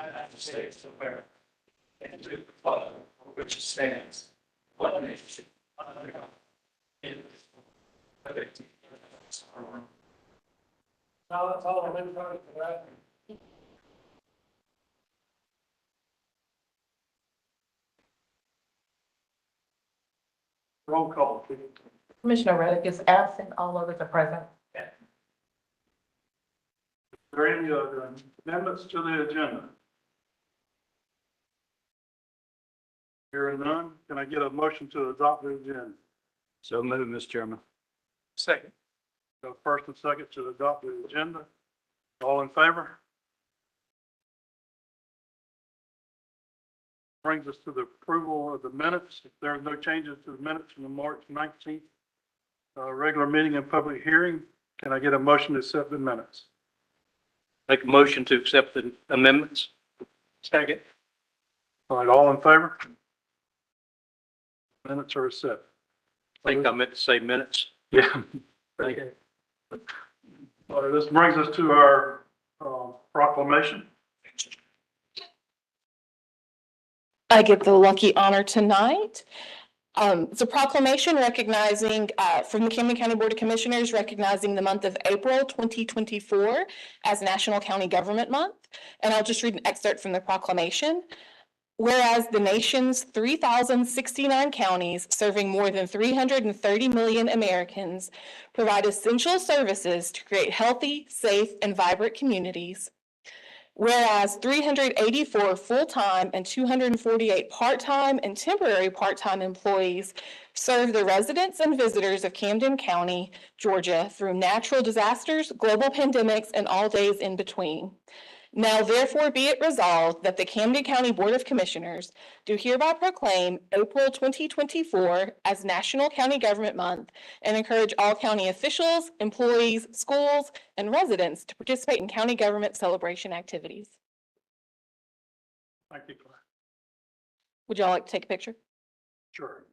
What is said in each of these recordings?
United States of America, and to the republic for which it stands, one nation, under God, indivisible, with liberty and justice for all. Now, that's all I'm in for that. Roll call, please. Commissioner Reddick is absent. All others are present. Are there any amendments to the agenda? Hearing none, can I get a motion to adopt the agenda? So moved, Mr. Chairman. Second. So first and second to adopt the agenda. All in favor? Brings us to the approval of the minutes. If there are no changes to the minutes from the March 19th regular meeting and public hearing, can I get a motion to accept the minutes? Make a motion to accept the amendments. Second. All right, all in favor? Minutes are accepted. I think I meant to say minutes. Yeah. Thank you. All right, this brings us to our proclamation. I get the lucky honor tonight. It's a proclamation recognizing, from the Camden County Board of Commissioners, recognizing the month of April 2024 as National County Government Month. And I'll just read an excerpt from the proclamation. Whereas the nation's 3,069 counties serving more than 330 million Americans provide essential services to create healthy, safe, and vibrant communities. Whereas 384 full-time and 248 part-time and temporary part-time employees serve the residents and visitors of Camden County, Georgia through natural disasters, global pandemics, and all days in between. Now therefore be it resolved that the Camden County Board of Commissioners do hereby proclaim April 2024 as National County Government Month and encourage all county officials, employees, schools, and residents to participate in county government celebration activities. Thank you, Claire. Would y'all like to take a picture? Sure.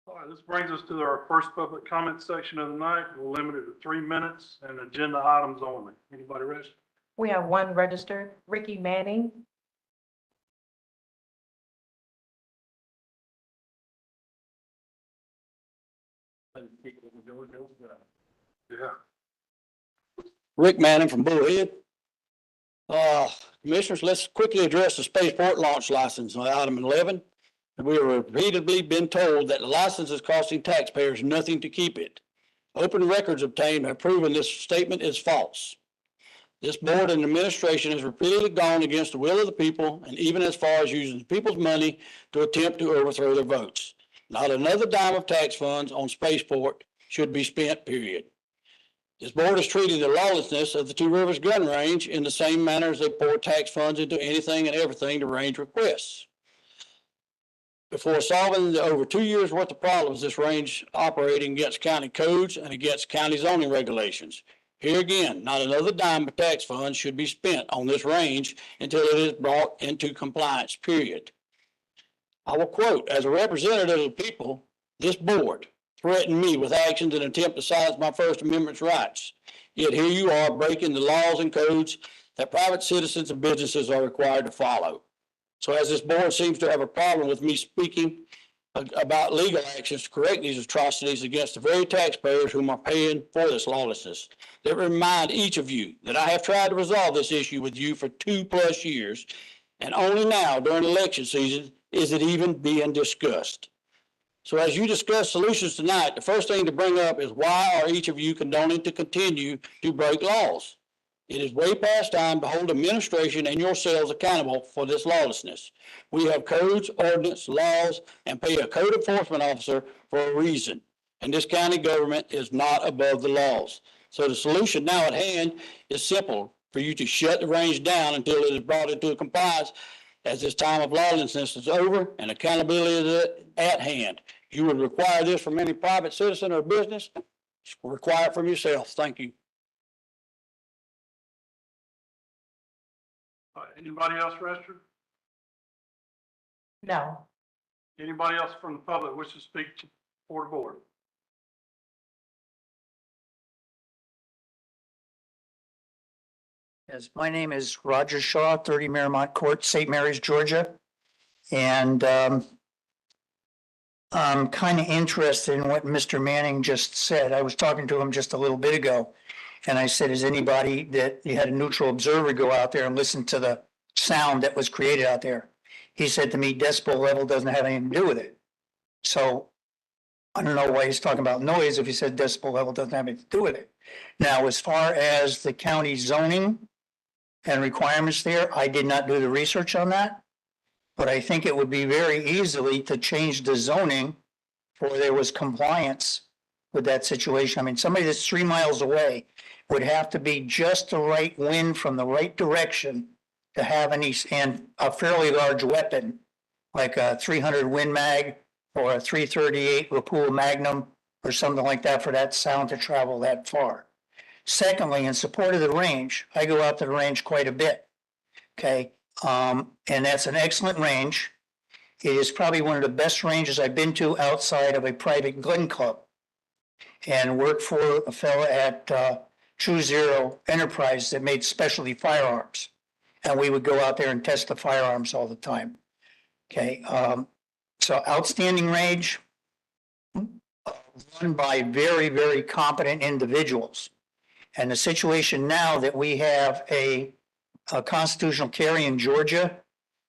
All right, this brings us to our first public comment section of the night. We'll limit it to 3 minutes and agenda items only. Anybody ready? We have one registered, Ricky Manning. Yeah. Rick Manning from Bullhead. Commissioners, let's quickly address the spaceport launch license on item 11. We have repeatedly been told that the license is costing taxpayers nothing to keep it. Open records obtained have proven this statement is false. This board and administration has repeatedly gone against the will of the people and even as far as using the people's money to attempt to overthrow their votes. Not another dime of tax funds on spaceport should be spent, period. This board is treating the lawlessness of the Two Rivers gun range in the same manner as they pour tax funds into anything and everything the range requests. Before solving the over 2 years worth of problems, this range operating against county codes and against county zoning regulations. Here again, not another dime of tax funds should be spent on this range until it is brought into compliance, period. I will quote, as a representative of the people, this board threatened me with actions in an attempt to silence my First Amendment rights. Yet here you are breaking the laws and codes that private citizens and businesses are required to follow. So as this board seems to have a problem with me speaking about legal actions to correct these atrocities against the very taxpayers whom are paying for this lawlessness. Let me remind each of you that I have tried to resolve this issue with you for 2+ years, and only now during election season is it even being discussed. So as you discuss solutions tonight, the first thing to bring up is why are each of you condoning to continue to break laws? It is way past time to hold administration and yourselves accountable for this lawlessness. We have codes, ordinance, laws, and pay a code enforcement officer for a reason. And this county government is not above the laws. So the solution now at hand is simple, for you to shut the range down until it is brought into compliance as this time of lawlessness is over and accountability is at hand. You would require this from any private citizen or business. Require it from yourself. Thank you. Anybody else registered? No. Anybody else from the public wish to speak for the board? Yes, my name is Roger Shaw, 30 Miramont Court, St. Mary's, Georgia. And I'm kind of interested in what Mr. Manning just said. I was talking to him just a little bit ago. And I said, is anybody that you had a neutral observer go out there and listen to the sound that was created out there? He said to me, decibel level doesn't have anything to do with it. So I don't know why he's talking about noise if he said decibel level doesn't have anything to do with it. Now, as far as the county zoning and requirements there, I did not do the research on that. But I think it would be very easily to change the zoning for there was compliance with that situation. I mean, somebody that's 3 miles away would have to be just the right wind from the right direction to have and a fairly large weapon, like a 300 Win Mag or a 338 Rapul Magnum or something like that for that sound to travel that far. Secondly, in support of the range, I go out to the range quite a bit. Okay. And that's an excellent range. It is probably one of the best ranges I've been to outside of a private gun club, and worked for a fellow at True Zero Enterprise that made specialty firearms. And we would go out there and test the firearms all the time. Okay. So outstanding range, run by very, very competent individuals. And the situation now that we have a constitutional carry in Georgia,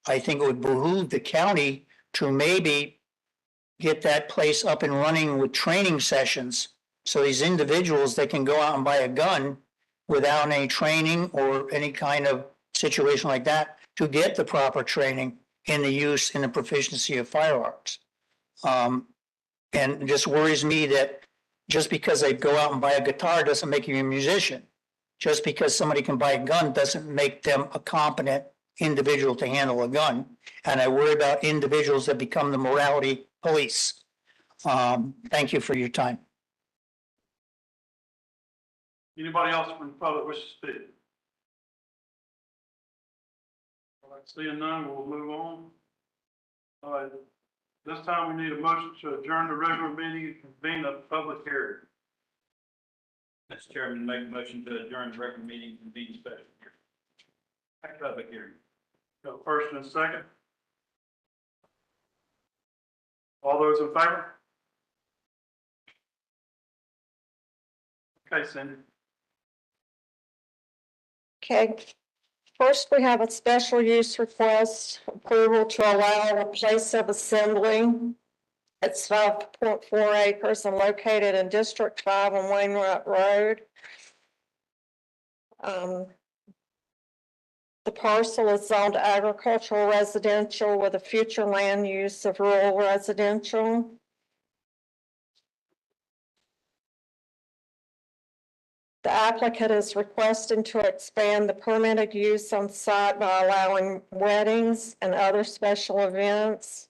I think it would behoove the county to maybe get that place up and running with training sessions. So these individuals, they can go out and buy a gun without any training or any kind of situation like that to get the proper training in the use and the proficiency of firearms. And it just worries me that just because they go out and buy a guitar doesn't make you a musician. Just because somebody can buy a gun doesn't make them a competent individual to handle a gun. And I worry about individuals that become the morality police. Thank you for your time. Anybody else from the public wish to speak? All right, seeing none, we'll move on. All right, this time we need a motion to adjourn the regular meeting and convene a public hearing. Mr. Chairman, make a motion to adjourn the regular meeting and convene special hearing. Public hearing. Got a first and a second. All those in favor? Okay, Cindy. Okay, first we have a special use request approval to allow a place of assembly. It's 5.4 acres and located in District 5 on Wainwright Road. The parcel is zoned agricultural residential with a future land use of rural residential. The applicant is requesting to expand the permitted use on site by allowing weddings and other special events.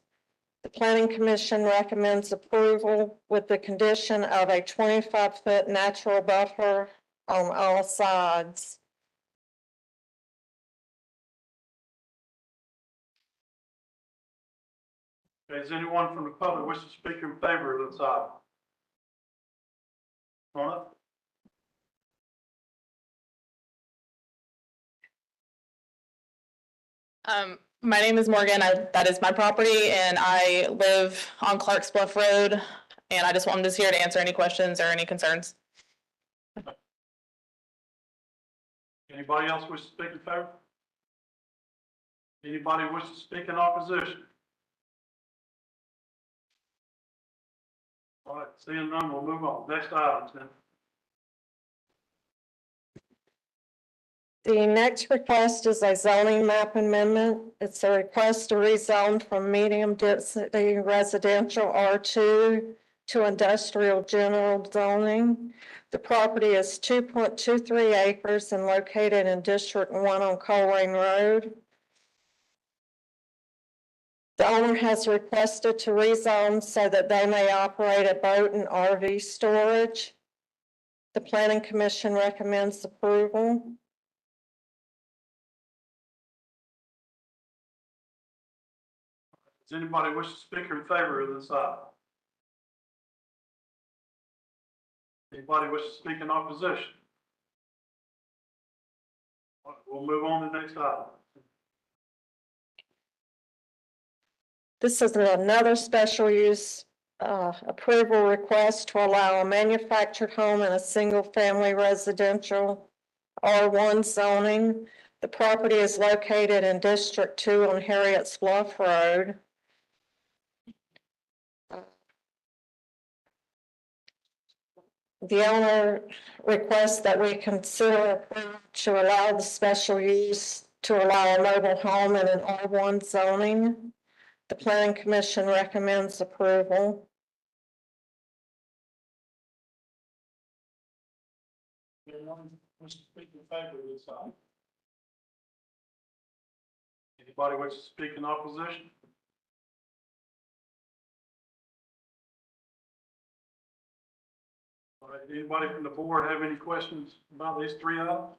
The Planning Commission recommends approval with the condition of a 25-foot natural buffer on all sides. Okay, is anyone from the public wish to speak in favor of this item? Come on up. My name is Morgan. That is my property, and I live on Clark's Bluff Road. And I just wanted to here to answer any questions or any concerns. Anybody else wish to speak in favor? Anybody wish to speak in opposition? All right, seeing none, we'll move on. Next item, then. The next request is a zoning map amendment. It's a request to rezone from medium density residential R2 to industrial general zoning. The property is 2.23 acres and located in District 1 on Colerain Road. The owner has requested to rezone so that they may operate a boat and RV storage. The Planning Commission recommends approval. Does anybody wish to speak in favor of this item? Anybody wish to speak in opposition? All right, we'll move on to the next item. This is another special use approval request to allow a manufactured home in a single-family residential R1 zoning. The property is located in District 2 on Harriet's Bluff Road. The owner requests that we consider to allow the special use to allow a mobile home in an R1 zoning. The Planning Commission recommends approval. Anyone wish to speak in favor of this item? Anybody wish to speak in opposition? All right, anybody from the board have any questions about these three items?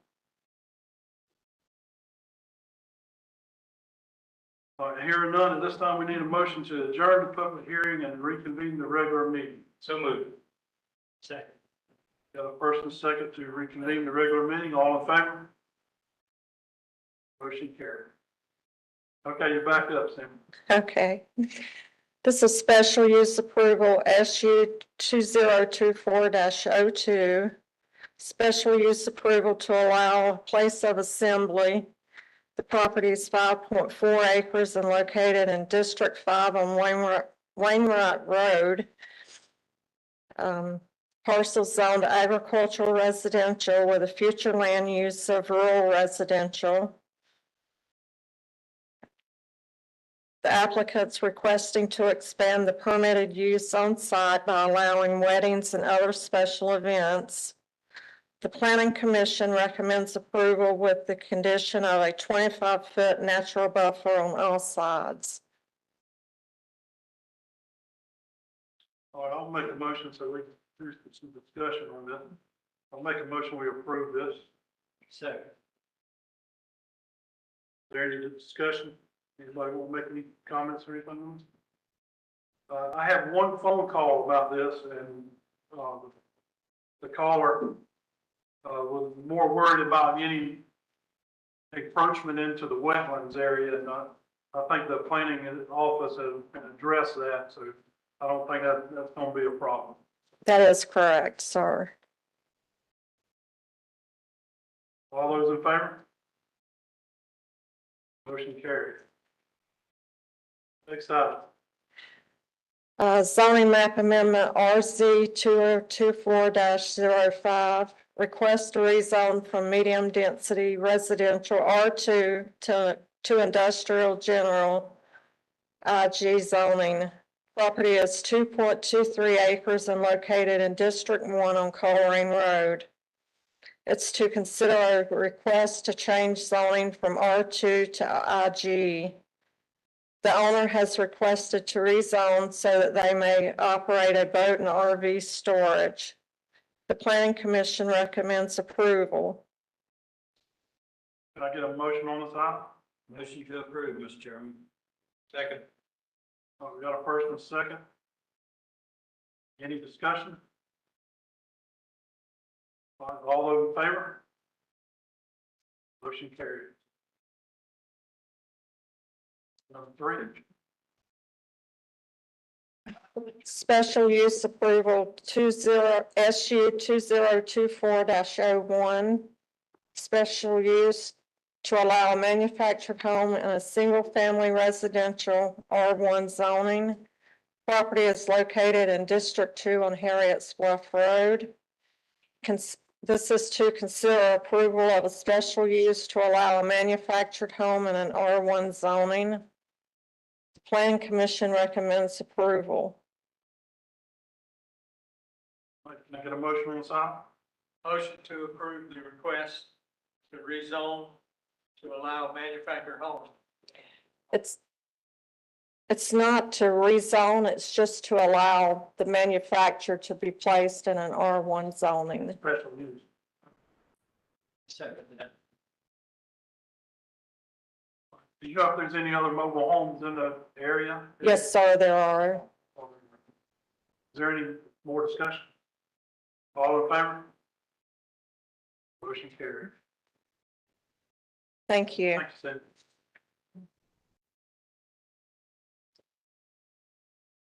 All right, hearing none, at this time, we need a motion to adjourn the public hearing and reconvene the regular meeting. So moved. Second. Got a first and second to reconvene the regular meeting. All in favor? Motion carried. Okay, you're back up, Sam. Okay. This is special use approval SU 2024-02. Special use approval to allow a place of assembly. The property is 5.4 acres and located in District 5 on Wainwright Road. Parcel zoned agricultural residential with a future land use of rural residential. The applicant's requesting to expand the permitted use on site by allowing weddings and other special events. The Planning Commission recommends approval with the condition of a 25-foot natural buffer on all sides. All right, I'll make a motion so we can do some discussion on that. I'll make a motion we approve this. Second. Is there any discussion? Anybody want to make any comments or anything on this? I have one phone call about this, and the caller was more worried about any encroachment into the wetlands area, and I think the planning office has addressed that, so I don't think that's going to be a problem. That is correct, sir. All those in favor? Motion carried. Next item. Zoning map amendment RZ 2024-05. Request to rezone from medium density residential R2 to industrial general IG zoning. Property is 2.23 acres and located in District 1 on Colerain Road. It's to consider a request to change zoning from R2 to IG. The owner has requested to rezone so that they may operate a boat and RV storage. The Planning Commission recommends approval. Can I get a motion on this item? Motion to approve, Mr. Chairman. Second. We got a first and a second. Any discussion? All those in favor? Motion carried. Number 3. Special use approval SU 2024-01. Special use to allow a manufactured home in a single-family residential R1 zoning. Property is located in District 2 on Harriet's Bluff Road. This is to consider approval of a special use to allow a manufactured home in an R1 zoning. The Plan Commission recommends approval. Can I get a motion on this item? Motion to approve the request to rezone to allow manufactured homes. It's not to rezone, it's just to allow the manufacturer to be placed in an R1 zoning. Special use. Second that. Do you know if there's any other mobile homes in the area? Yes, sir, there are. Is there any more discussion? All in favor? Motion carried. Thank you. Thank you, Steve.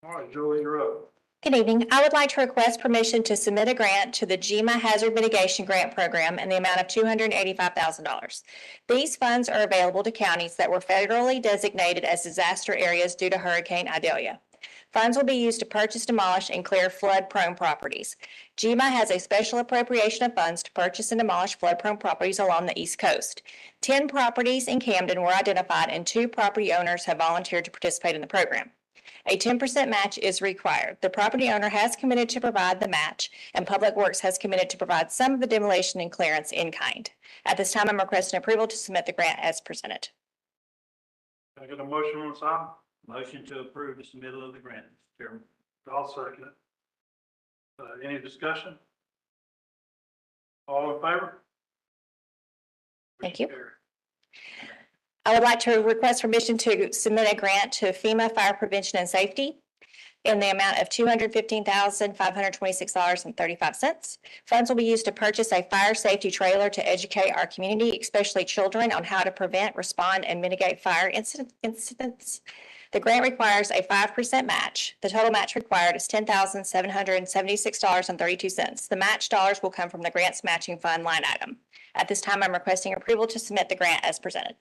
All right, Julie, you're up. Good evening. I would like to request permission to submit a grant to the GMA Hazard Mitigation Grant Program in the amount of $285,000. These funds are available to counties that were federally designated as disaster areas due to Hurricane Idalia. Funds will be used to purchase, demolish, and clear flood-prone properties. GMA has a special appropriation of funds to purchase and demolish flood-prone properties along the East Coast. 10 properties in Camden were identified, and 2 property owners have volunteered to participate in the program. A 10% match is required. The property owner has committed to provide the match, and Public Works has committed to provide some of the demolition and clearance in kind. At this time, I'm requesting approval to submit the grant as presented. Can I get a motion on this item? Motion to approve the submittal of the grant, Mr. Chairman. I'll second it. Any discussion? All in favor? Thank you. Motion carried. I would like to request permission to submit a grant to FEMA Fire Prevention and Safety in the amount of $215,526.35. Funds will be used to purchase a fire safety trailer to educate our community, especially children, on how to prevent, respond, and mitigate fire incidents. The grant requires a 5% match. The total match required is $10,776.32. The match dollars will come from the grant's matching fund line item. At this time, I'm requesting approval to submit the grant as presented.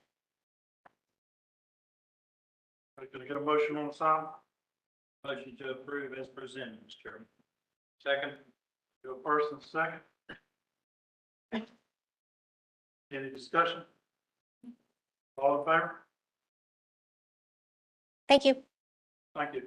Can I get a motion on this item? Motion to approve as presented, Mr. Chairman. Second. Go first and second. Any discussion? All in favor? Thank you. Thank you.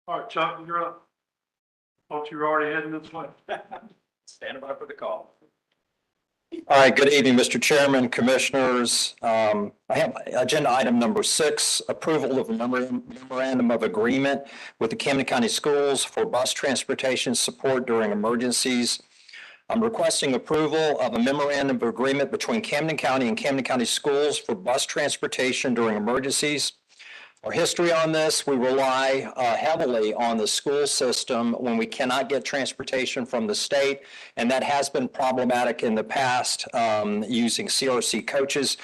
All right, Chuck, you're up. Thought you were already heading this way. Standing by for the call. All right, good evening, Mr. Chairman, Commissioners. I have agenda item number 6, approval of a memorandum of agreement with the Camden County Schools for bus transportation support during emergencies. I'm requesting approval of a memorandum of agreement between Camden County and Camden County Schools for bus transportation during emergencies. Our history on this, we rely heavily on the school system when we cannot get transportation from the state, and that has been problematic in the past using CRC coaches.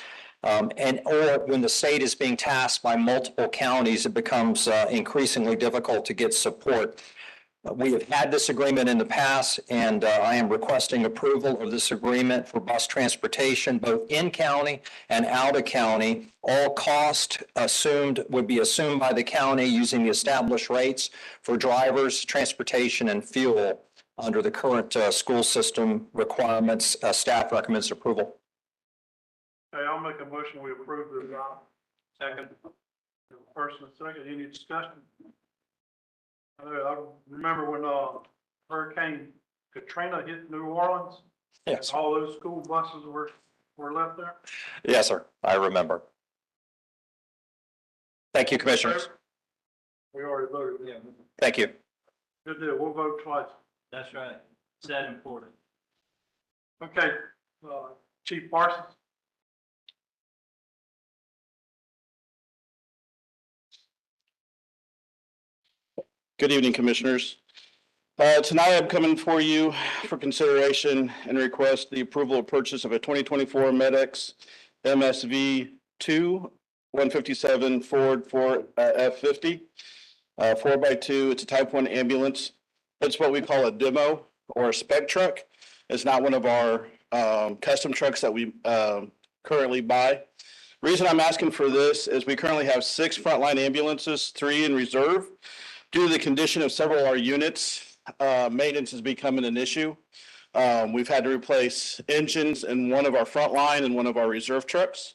Or when the state is being tasked by multiple counties, it becomes increasingly difficult to get support. We have had this agreement in the past, and I am requesting approval of this agreement for bus transportation, both in county and out of county. All cost would be assumed by the county using the established rates for drivers, transportation, and fuel under the current school system requirements. Staff recommends approval. Okay, I'll make a motion, we approve this item. Second. First and second, any discussion? I remember when Hurricane Katrina hit New Orleans. Yes, All those school buses were left there. yes, sir. I remember. Thank you, Commissioners. We already voted. Yeah, Thank you. Good deal, we'll vote twice. that's right. It's that important. Okay, Chief Parsons. Good evening, Commissioners. Tonight I'm coming for you for consideration and request the approval of purchase of a 2024 MedX MSV 2 157 Ford F50. 4x2, it's a Type 1 ambulance. It's what we call a demo or a spec truck. It's not one of our custom trucks that we currently buy. Reason I'm asking for this is we currently have 6 frontline ambulances, 3 in reserve. Due to the condition of several of our units, maintenance is becoming an issue. We've had to replace engines in one of our frontline and one of our reserve trucks.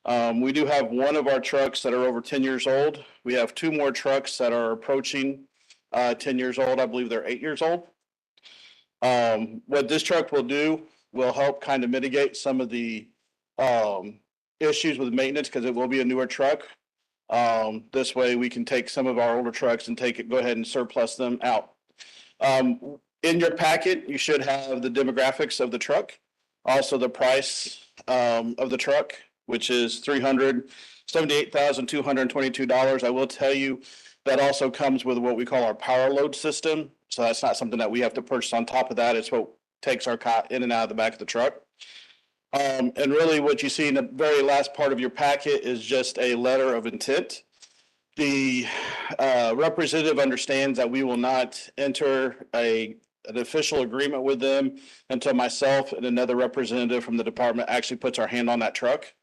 We do have one of our trucks that are over 10 years old. We have 2 more trucks that are approaching 10 years old. I believe they're 8 years old. What this truck will do will help kind of mitigate some of the issues with maintenance because it will be a newer truck. This way we can take some of our older trucks and go ahead and surplus them out. In your packet, you should have the demographics of the truck, also the price of the truck, which is $378,222. I will tell you that also comes with what we call our power load system. So that's not something that we have to purchase on top of that. It's what takes our cot in and out of the back of the truck. And really what you see in the very last part of your packet is just a letter of intent. The representative understands that we will not enter an official agreement with them until myself and another representative from the department actually puts our hand on that truck.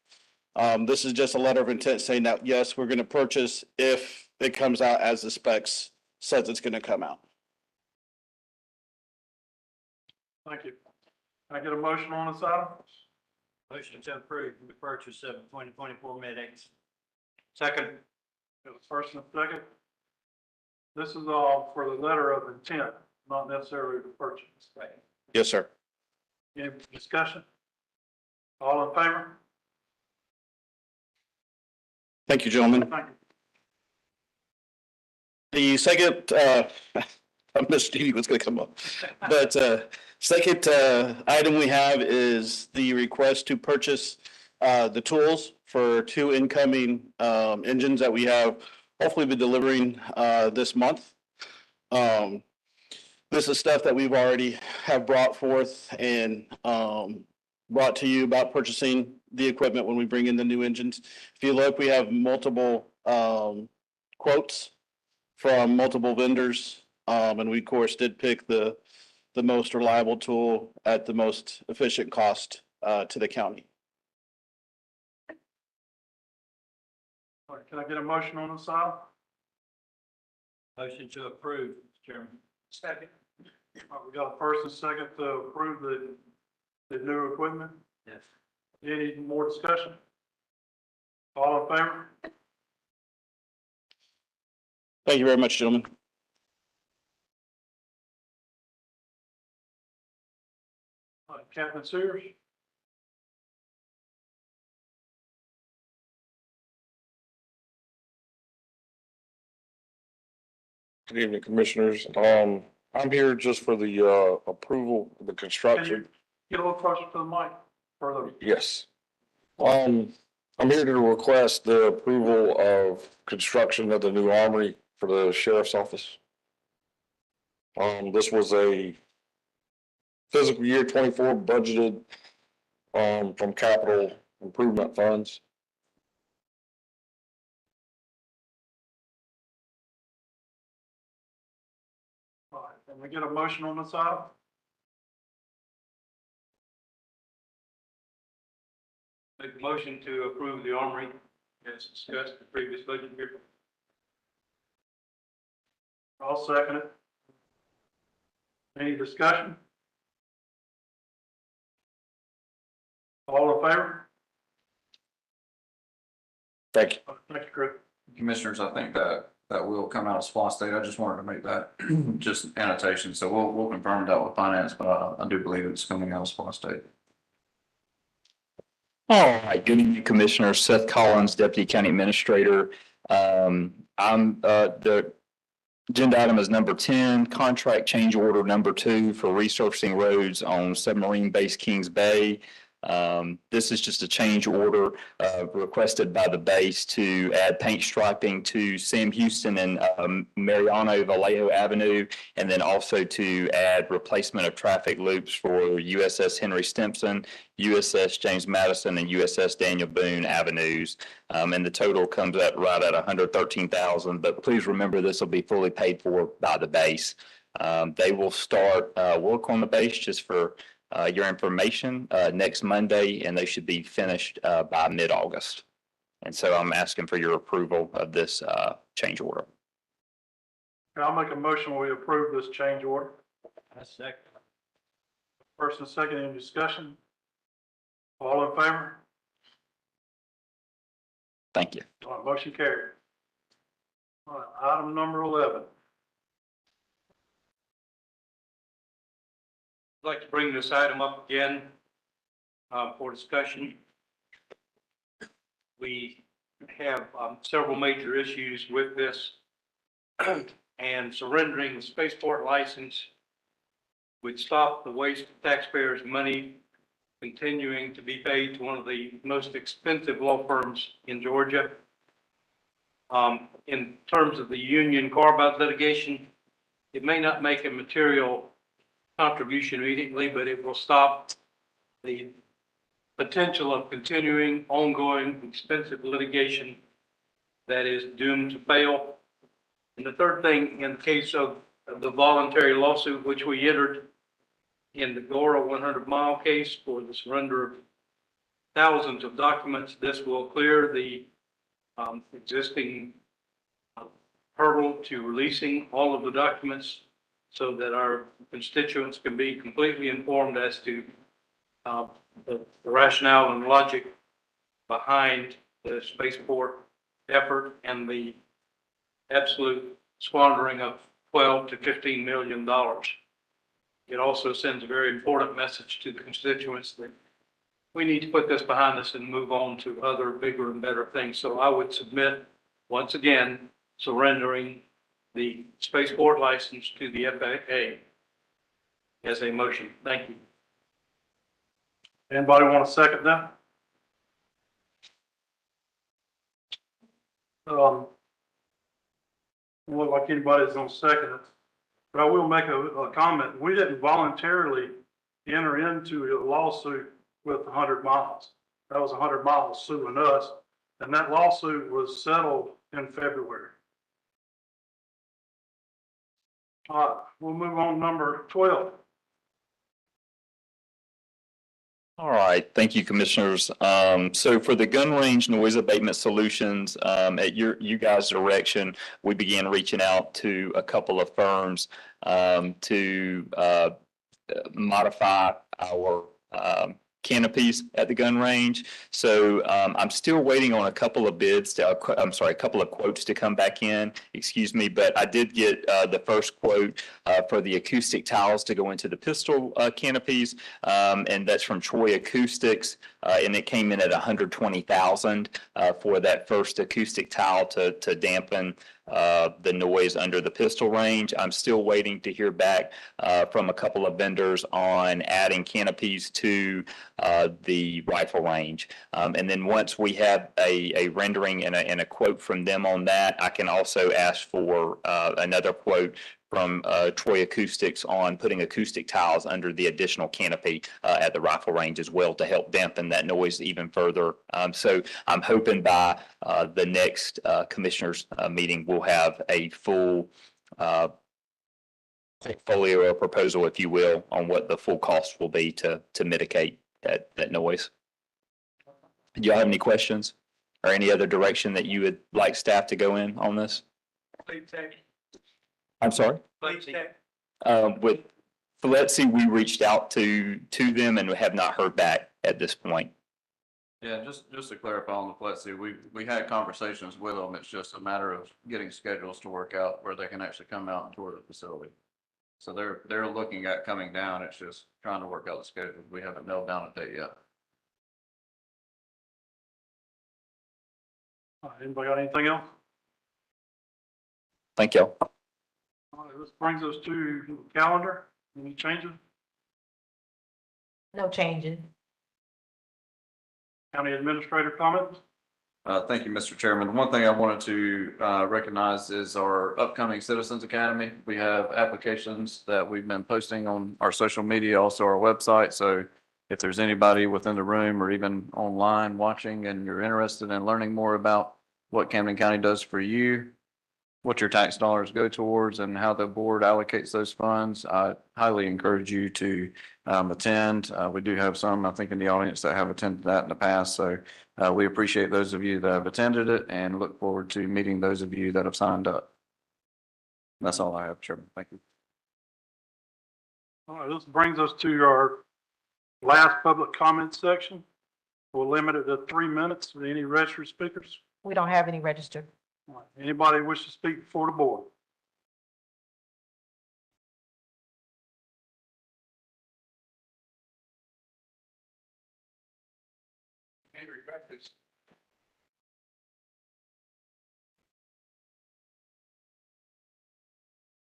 This is just a letter of intent saying that, yes, we're going to purchase if it comes out as the specs says it's going to come out. Thank you. Can I get a motion on this item? Motion to approve the purchase of 2024 MedX. Second. Got a first and a second. This is all for the letter of intent, not necessarily the purchase. Right. Yes, sir. Any discussion? All in favor? Thank you, gentlemen. Thank you. The second, I missed Stevie was going to come up, but second item we have is the request to purchase the tools for 2 incoming engines that we have hopefully be delivering this month. This is stuff that we've already have brought forth and brought to you about purchasing the equipment when we bring in the new engines. If you look, we have multiple quotes from multiple vendors, and we of course did pick the most reliable tool at the most efficient cost to the county. All right, can I get a motion on this item? Motion to approve, Mr. Chairman. Second. All right, we got a first and second to approve the new equipment. Yes. Any more discussion? All in favor? Thank you very much, gentlemen. All right, Captain Sears? Good evening, Commissioners. I'm here just for the approval of the Can construction. you get a little closer to the mic further? Yes. I'm here to request the approval of construction of the new armory for the sheriff's office. This was a fiscal year 24 budgeted from capital improvement funds. All right, can we get a motion on this item? Make a motion to approve the armory as discussed in the previous budget year. I'll second it. Any discussion? All in favor? Thank you. Thank you, Chris. Commissioners, I think that will come out of SPOS state. I just wanted to make that just annotation. So we'll confirm that with finance, but I do believe it's coming out of SPOS state. All right, good evening, Commissioner. Seth Collins, Deputy County Administrator. The agenda item is number 10, contract change order number 2 for resurfacing roads on Submarine Base Kings Bay. This is just a change order requested by the base to add paint striping to Sam Houston and Mariano Vallejo Avenue, and then also to add replacement of traffic loops for USS Henry Stimson, USS James Madison, and USS Daniel Boone Avenues. And the total comes out right at $113,000, but please remember this will be fully paid for by the base. They will start work on the base, just for your information, next Monday, and they should be finished by mid-August. And so I'm asking for your approval of this change order. I'll make a motion we approve this change order. I second. First and second, any discussion? All in favor? Thank you. All right, motion carried. All right, item number 11. I'd like to bring this item up again for discussion. We have several major issues with this, and surrendering the spaceport license would stop the waste of taxpayers' money continuing to be paid to one of the most expensive law firms in Georgia. In terms of the union carve-out litigation, it may not make a material contribution immediately, but it will stop the potential of continuing ongoing expensive litigation that is doomed to fail. And the third thing, in the case of the voluntary lawsuit, which we entered in the Gora 100-mile case for the surrender of thousands of documents, this will clear the existing hurdle to releasing all of the documents, so that our constituents can be completely informed as to the rationale and logic behind the spaceport effort and the absolute squandering of $12 to $15 million. It also sends a very important message to the constituents that we need to put this behind us and move on to other bigger and better things. So I would submit, once again, surrendering the spaceport license to the FAA as a motion. Thank you. Anybody want to second that? Look like anybody's going to second it, but I will make a comment. We didn't voluntarily enter into a lawsuit with 100 miles. That was 100 miles suing us, and that lawsuit was settled in February. All right, we'll move on to number 12. All right, thank you, Commissioners. So for the gun range noise abatement solutions, at you guys' direction, we began reaching out to a couple of firms to modify our canopies at the gun range. So I'm still waiting on a couple of bids to, a couple of quotes to come back in, excuse me, but I did get the first quote for the acoustic tiles to go into the pistol canopies, and that's from Troy Acoustics, and it came in at $120,000 for that first acoustic tile to dampen the noise under the pistol range. I'm still waiting to hear back from a couple of vendors on adding canopies to the rifle range. And then once we have a rendering and a quote from them on that, I can also ask for another quote from Troy Acoustics on putting acoustic tiles under the additional canopy at the rifle range as well to help dampen that noise even further. So I'm hoping by the next commissioners meeting, we'll have a full portfolio or proposal, if you will, on what the full cost will be to mitigate that noise. Do y'all have any questions or any other direction that you would like staff to go in on this? I'm sorry? With Fletzy, we reached out to them and have not heard back at this point. Yeah, just to clarify on the Fletzy, we had conversations with them. It's just a matter of getting schedules to work out where they can actually come out and tour the facility. So they're looking at coming down. It's just trying to work out the schedule. We haven't nailed down a date yet. Anybody got anything else? Thank you. All right, this brings us to the calendar. Any changes? No changes. County Administrator comments? Thank you, Mr. Chairman. One thing I wanted to recognize is our upcoming Citizens Academy. We have applications that we've been posting on our social media, also our website. So if there's anybody within the room or even online watching and you're interested in learning more about what Camden County does for you, what your tax dollars go towards and how the board allocates those funds, I highly encourage you to attend. We do have some, I think, in the audience that have attended that in the past. So we appreciate those of you that have attended it and look forward to meeting those of you that have signed up. That's all I have, Chairman. Thank you. All right, this brings us to our last public comment section. We'll limit it to 3 minutes. Any registered speakers? We don't have any registered. All right, anybody wish to speak before the board?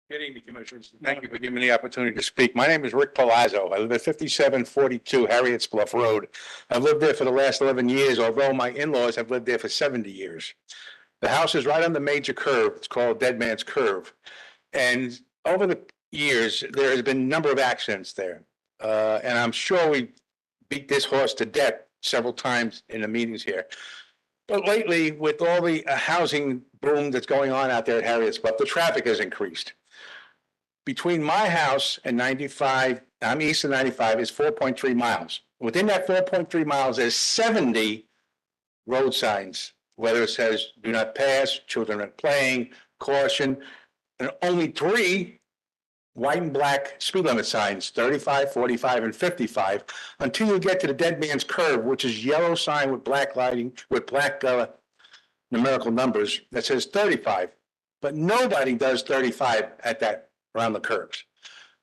Good evening, Commissioners. Thank you for giving me the opportunity to speak. My name is Rick Palazzo. I live at 5742 Harriet's Bluff Road. I've lived there for the last 11 years, although my in-laws have lived there for 70 years. The house is right on the major curve. It's called Dead Man's Curve. And over the years, there has been a number of accidents there. And I'm sure we beat this horse to death several times in the meetings here. But lately, with all the housing boom that's going on out there at Harriet's Bluff, the traffic has increased. Between my house and 95, I'm east of 95, is 4.3 miles. Within that 4.3 miles, there's 70 road signs, whether it says do not pass, children are playing, caution, and only 3 white and black speed limit signs, 35, 45, and 55, until you get to the Dead Man's Curve, which is yellow sign with black lighting, with black numerical numbers that says 35. But nobody does 35 at that, around the curves.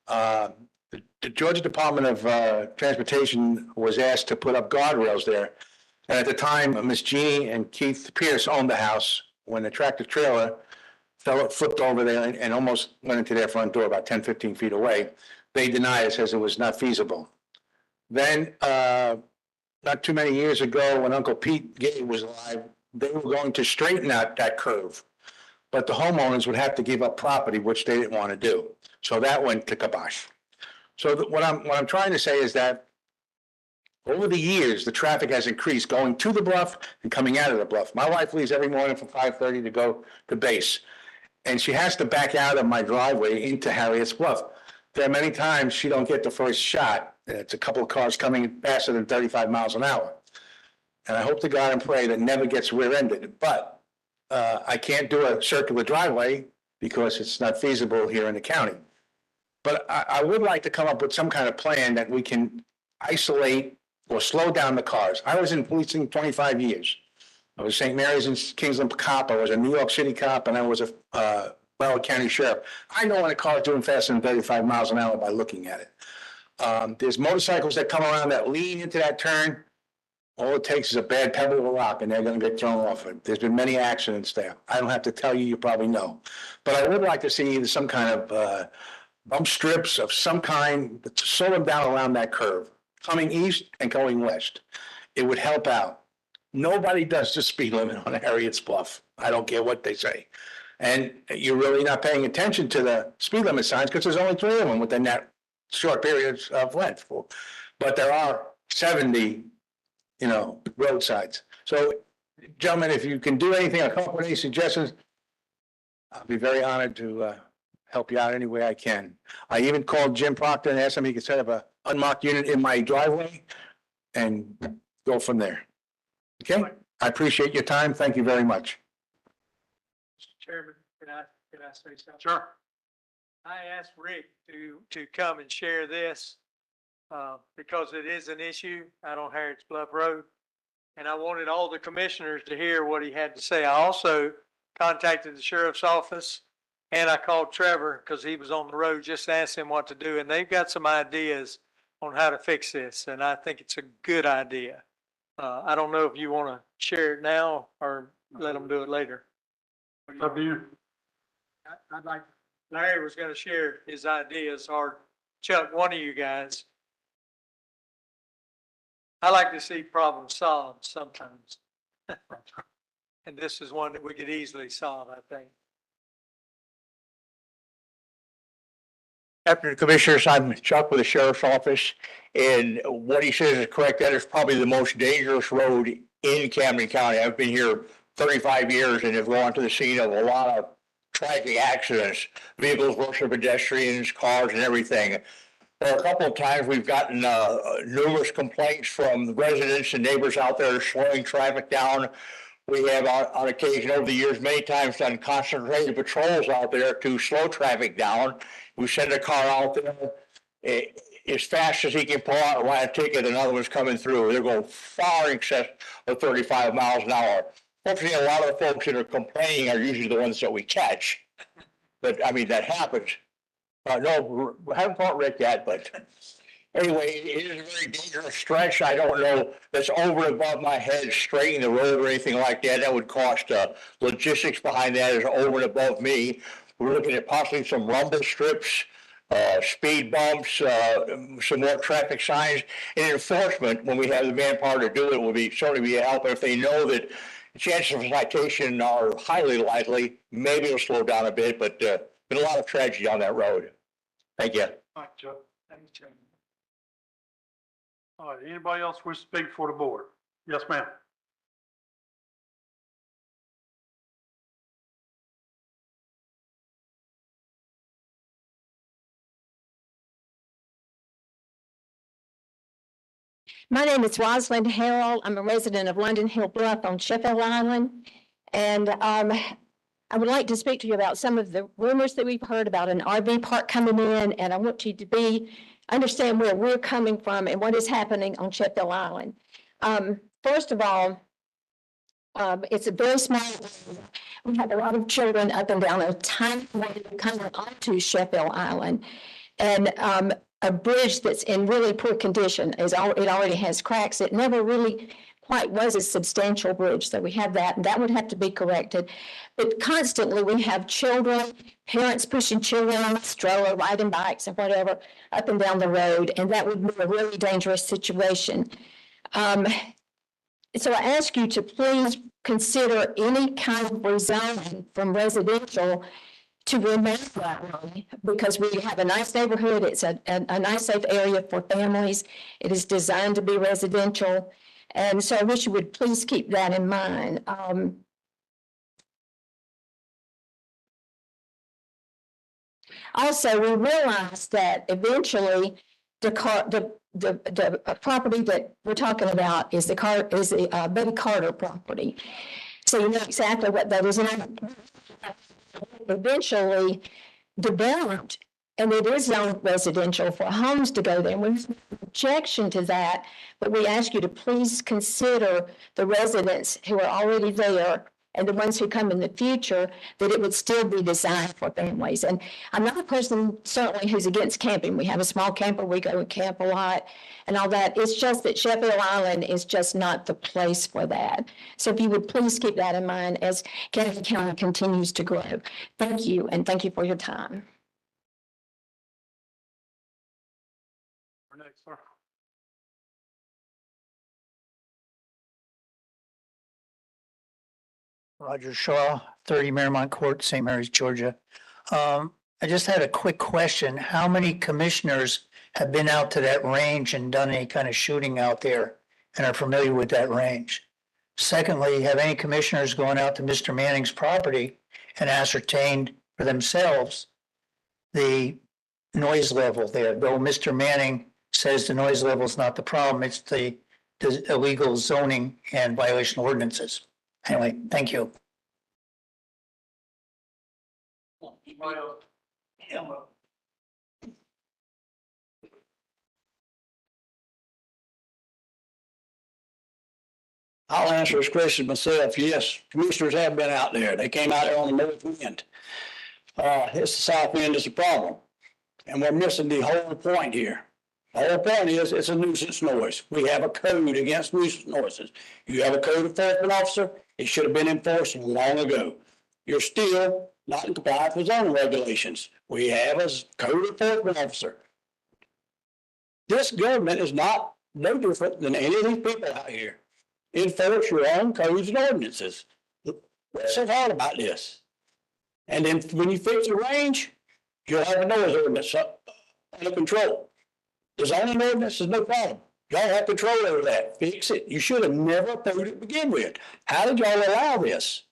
The Georgia Department of Transportation was asked to put up guardrails there. And at the time, Miss Jeannie and Keith Pierce owned the house when the tractor trailer flipped over there and almost went into their front door about 10, 15 feet away. They denied it, says it was not feasible. Then, not too many years ago, when Uncle Pete Gay was alive, they were going to straighten out that curve. But the homeowners would have to give up property, which they didn't want to do. So that went to kibosh. So what I'm trying to say is that over the years, the traffic has increased going to the bluff and coming out of the bluff. My wife leaves every morning from 5:30 to go to base. And she has to back out of my driveway into Harriet's Bluff. There are many times she don't get the first shot. It's a couple of cars coming faster than 35 miles an hour. And I hope to God and pray that never gets rear-ended. But I can't do a circular driveway because it's not feasible here in the county. But I would like to come up with some kind of plan that we can isolate or slow down the cars. I was in policing 25 years. I was St. Mary's and Kingsland cop. I was a New York City cop, and I was a Broward County sheriff. I know when a car is doing faster than 35 miles an hour by looking at it. There's motorcycles that come around that lean into that turn. All it takes is a bad pebble or rock, and they're going to get thrown off it. There's been many accidents there. I don't have to tell you, you probably know. But I would like to see either some kind of bump strips of some kind to slow them down around that curve, coming east and going west. It would help out. Nobody does the speed limit on Harriet's Bluff. I don't care what they say. And you're really not paying attention to the speed limit signs because there's only 3 of them within that short period of length. But there are 70 roadsides. So, gentlemen, if you can do anything or come up with any suggestions, I'll be very honored to help you out any way I can. I even called Jim Proctor and asked him if he could set up an unmarked unit in my driveway and go from there. Okay? I appreciate your time. Thank you very much. Mr. Chairman, can I say something? Sure. I asked Rick to come and share this because it is an issue out on Harriet's Bluff Road. And I wanted all the commissioners to hear what he had to say. I also contacted the sheriff's office and I called Trevor because he was on the road, just asked him what to do. And they've got some ideas on how to fix this. And I think it's a good idea. I don't know if you want to share it now or let them do it later. Up to you. I'd like, Larry was going to share his ideas, or Chuck, one of you guys. I like to see problems solved sometimes. And this is one that we could easily solve, I think. After the commissioners, I'm Chuck with the sheriff's office, and what he says is correct. That is probably the most dangerous road in Camden County. I've been here 35 years and have gone to the scene of a lot of tragic accidents, vehicles versus pedestrians, cars and everything. Well, a couple of times we've gotten numerous complaints from the residents and neighbors out there slowing traffic down. We have on occasion over the years, many times done concentrated patrols out there to slow traffic down. We send a car out there as fast as he can pull out and write a ticket, another one's coming through. They're going far in excess of 35 miles an hour. Fortunately, a lot of the folks that are complaining are usually the ones that we catch. But I mean, that happens. No, we haven't caught Rick yet, but anyway, it is a very dangerous stretch. I don't know, that's over and above my head, straightening the road or anything like that. That would cost, logistics behind that is over and above me. We're looking at possibly some rumble strips, speed bumps, some more traffic signs, and enforcement. When we have the manpower to do it, will be certainly be a help. If they know that the chances of citation are highly likely, maybe it'll slow down a bit, but been a lot of tragedy on that road. Thank you. All right, Chuck. Thank you, Chuck. All right, anybody else wish to speak for the board? Yes, ma'am. My name is Rosalind Harrell. I'm a resident of London Hill Bluff on Sheffield Island. And I would like to speak to you about some of the rumors that we've heard about an RV park coming in. And I want you to understand where we're coming from and what is happening on Sheffield Island. First of all, it's a very small area. We have a lot of children up and down a tiny way coming onto Sheffield Island. And a bridge that's in really poor condition it already has cracks. It never really quite was a substantial bridge. So we have that, and that would have to be corrected. But constantly we have children, parents pushing children on a stroller, riding bikes and whatever up and down the road. And that would be a really dangerous situation. So I ask you to please consider any kind of rezoning from residential to remain that way, because we have a nice neighborhood. It's a nice, safe area for families. It is designed to be residential. And so I wish you would please keep that in mind. Also, we realize that eventually the property that we're talking about is the Betty Carter property. So you know exactly what that is. And eventually developed, and it is zoned residential for homes to go there. And we have no objection to that, but we ask you to please consider the residents who are already there and the ones who come in the future, that it would still be designed for families. And I'm not a person certainly who's against camping. We have a small camper, we go and camp a lot and all that. It's just that Sheffield Island is just not the place for that. So if you would please keep that in mind as Camden County continues to grow. Thank you, and thank you for your time. Next, sir. Roger Shaw, 30 Marymount Court, St. Mary's, Georgia. I just had a quick question. How many commissioners have been out to that range and done any kind of shooting out there and are familiar with that range? Secondly, have any commissioners gone out to Mr. Manning's property and ascertained for themselves the noise level there? Though Mr. Manning says the noise level is not the problem, it's the illegal zoning and violation ordinances. Anyway, thank you. I'll answer this question myself. Yes, commissioners have been out there. They came out there on the north wind. It's the south wind is the problem. And we're missing the whole point here. The whole point is it's a nuisance noise. We have a code against nuisance noises. You have a code enforcement officer. It should have been enforced long ago. You're still not in compliance with zoning regulations. We have a code enforcement officer. This government is not no different than any of these people out here. Enforce your own codes and ordinances. What's so hard about this? And then when you fix the range, you'll have a noise ordinance under control. The zoning ordinance is no problem. Y'all have control over that. Fix it. You should have never approved it to begin with. How did y'all allow this?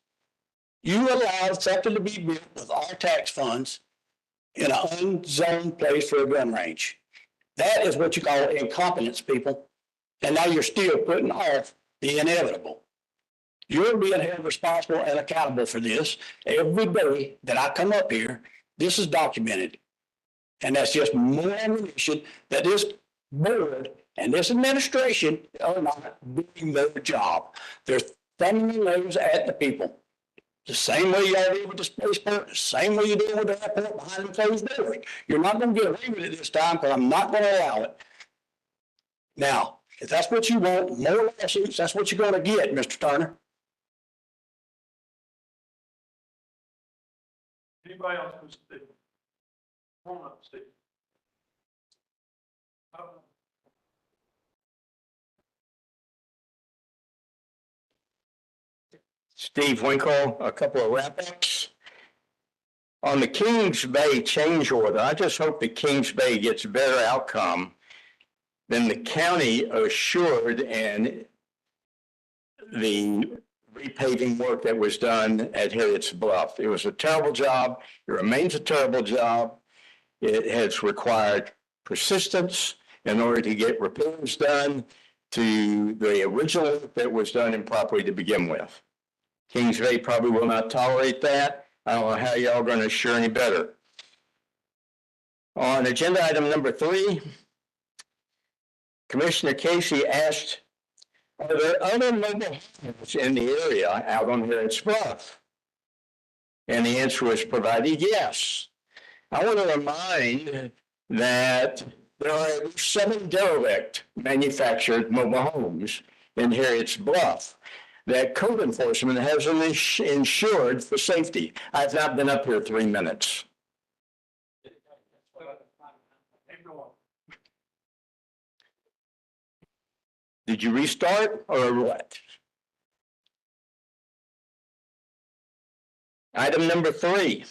You allowed something to be built with our tax funds in an unzoned place for a gun range. That is what you call incompetence, people. And now you're still putting off the inevitable. You're being held responsible and accountable for this. Every day that I come up here, this is documented. And that's just more ammunition that this board and this administration are not doing their job. They're thumbing their nose at the people. The same way y'all did with the spaceport, the same way you did with the airport behind the closed doors. You're not going to get away with it this time because I'm not going to allow it. Now, if that's what you want, more lawsuits, that's what you're going to get, Mr. Turner. Anybody else who's speak? Come on up, Steve. Steve Winkle, a couple of wrap-ups. On the Kings Bay change order, I just hope that Kings Bay gets a better outcome than the county assured and the repaving work that was done at Harriet's Bluff. It was a terrible job. It remains a terrible job. It has required persistence in order to get repairs done to the original work that was done improperly to begin with. Kings Bay probably will not tolerate that. I don't know how y'all are going to assure any better. On agenda item number 3, Commissioner Casey asked, are there other mobile homes in the area out on Harriet's Bluff? And the answer was provided yes. I want to remind that there are 7 derelict manufactured mobile homes in Harriet's Bluff that code enforcement has insured for safety. I've not been up here 3 minutes. Did you restart or what? Item number 3.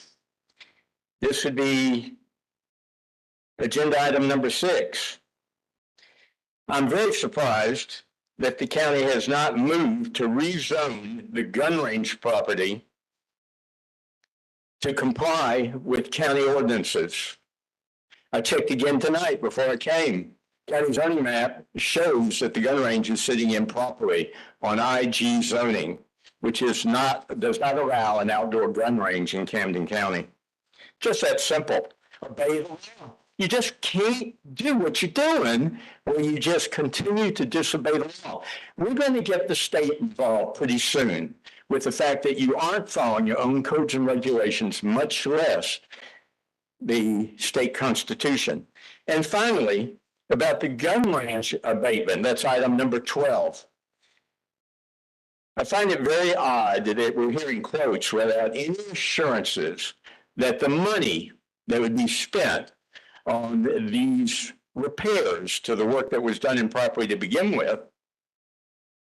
This would be agenda item number 6. I'm very surprised that the county has not moved to rezone the gun range property to comply with county ordinances. I checked again tonight before I came. County zoning map shows that the gun range is sitting improperly on IG zoning, which does not allow an outdoor gun range in Camden County. Just that simple. Obey the law. You just can't do what you're doing when you just continue to disobey the law. We're going to get the state involved pretty soon with the fact that you aren't following your own codes and regulations, much less the state constitution. And finally, about the gun range abatement, that's item number 12. I find it very odd that we're hearing quotes without any assurances that the money that would be spent on these repairs to the work that was done improperly to begin with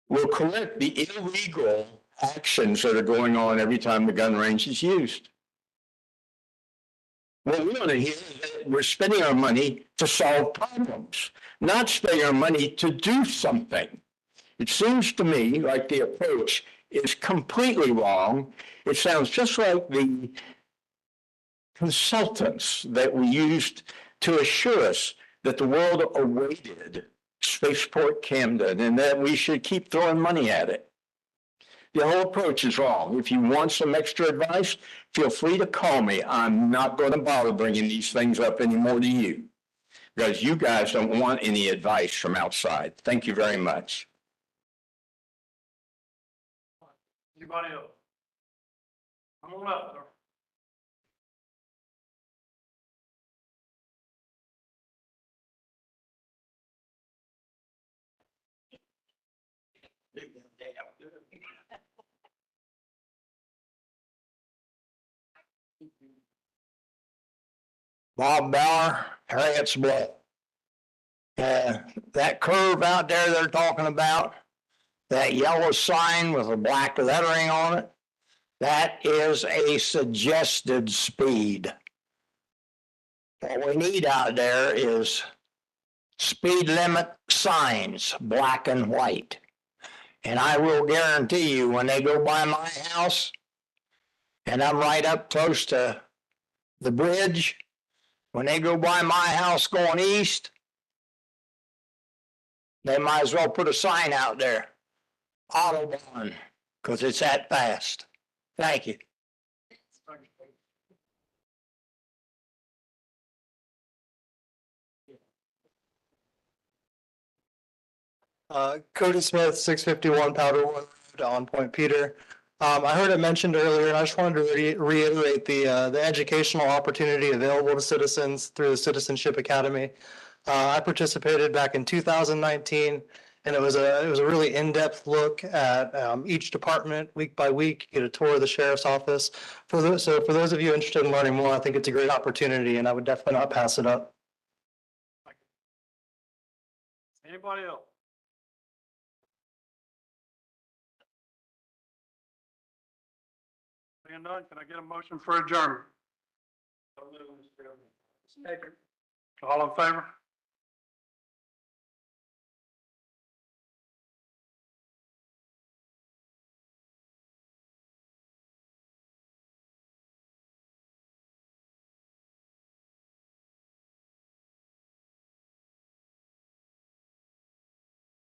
will correct the illegal actions that are going on every time the gun range is used. What we want to hear is that we're spending our money to solve problems, not spending our money to do something. It seems to me like the approach is completely wrong. It sounds just like the consultants that we used to assure us that the world awaited Spaceport Camden and that we should keep throwing money at it. The whole approach is wrong. If you want some extra advice, feel free to call me. I'm not going to bother bringing these things up anymore to you because you guys don't want any advice from outside. Thank you very much. Anybody else? Come on up, sir. Bob Bauer, Harriet's Bluff. That curve out there they're talking about, that yellow sign with a black lettering on it, that is a suggested speed. What we need out there is speed limit signs, black and white. And I will guarantee you, when they go by my house, and I'm right up close to the bridge, when they go by my house going east, they might as well put a sign out there, Autobahn, because it's that fast. Thank you. Cody Smith, 651 Powder One Road, on Point Peter. I heard it mentioned earlier, and I just wanted to reiterate the educational opportunity available to citizens through the Citizenship Academy. I participated back in 2019, and it was a really in-depth look at each department week by week. You get a tour of the sheriff's office. For those of you interested in learning more, I think it's a great opportunity, and I would definitely not pass it up. Anybody else? Being done, can I get a motion for adjournment? All in favor?